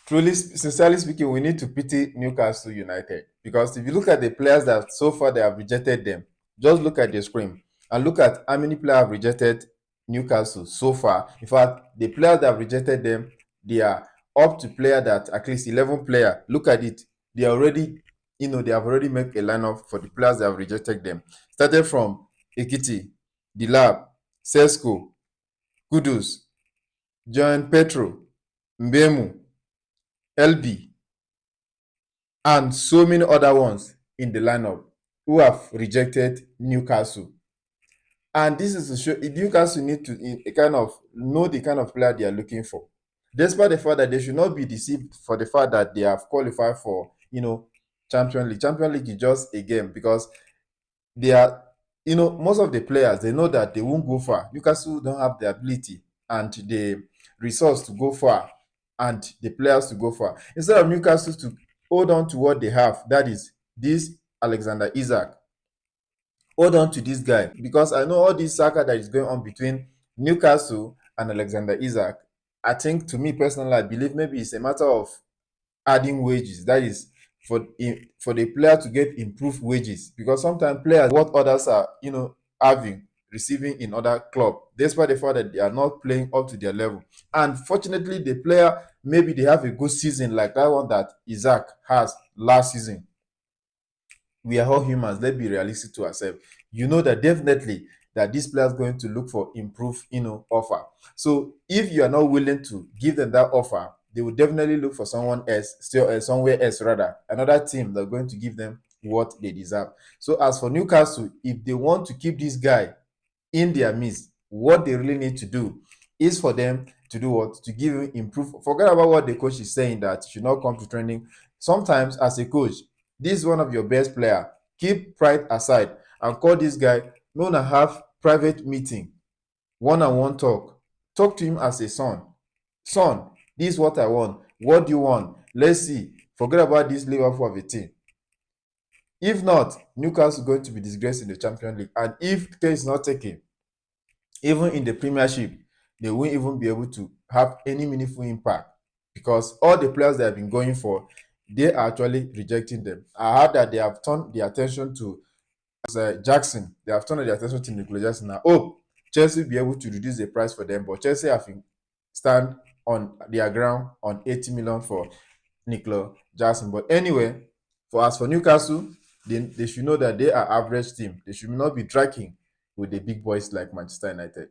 Truly, sincerely speaking, we need to pity Newcastle United because if you look at the players that so far they have rejected them, just look at the screen and look at how many players have rejected Newcastle so far. In fact, the players that have rejected them, they are up to player that at least 11 player. Look at it. They already, they have already made a lineup for the players that have rejected them. Started from Ekiti, Dilab, Sesko, Kudus, John Petro, Mbemu, LB, and so many other ones in the lineup who have rejected Newcastle. And this is to show Newcastle need to kind of know the kind of player they are looking for. Despite the fact that they should not be deceived for the fact that they have qualified for, Champions League. Champions League is just a game because they are, most of the players, they know that they won't go far. Newcastle don't have the ability and the resource to go far and the players to go far. Instead of Newcastle to hold on to what they have, that is this Alexander Isak. Hold on to this guy because I know all this saga that is going on between Newcastle and Alexander Isak. I think, to me personally, I believe maybe it's a matter of adding wages. That is for the player to get improved wages because sometimes players what others are having receiving in other club, despite the fact that they are not playing up to their level. And fortunately, the player maybe they have a good season like that one that Isaac has last season. We are all humans. Let's be realistic to ourselves. You know that definitely that this player is going to look for improved, offer. So if you are not willing to give them that offer, they will definitely look for someone else, still somewhere else rather, another team that's going to give them what they deserve. So as for Newcastle, if they want to keep this guy in their midst, what they really need to do is for them to do what? To give him improve. Forget about what the coach is saying that should not come to training. Sometimes as a coach, this is one of your best player. Keep pride aside and call this guy. No, to have private meeting, one-on-one talk. Talk to him as a son. Son, this is what I want. What do you want? Let's see. Forget about this Liverpool of a team. If not, Newcastle is going to be disgraced in the Champions League. And if care is not taken, even in the Premiership, they won't even be able to have any meaningful impact because all the players they have been going for, they are actually rejecting them. I heard that they have turned their attention to Jackson. They have turned their attention to Nicolas Jackson. Now, Chelsea will be able to reduce the price for them, but Chelsea have stand on their ground on 80 million for Nicolas Jackson. But anyway, as for Newcastle, they should know that they are average team. They should not be dragging with the big boys like Manchester United.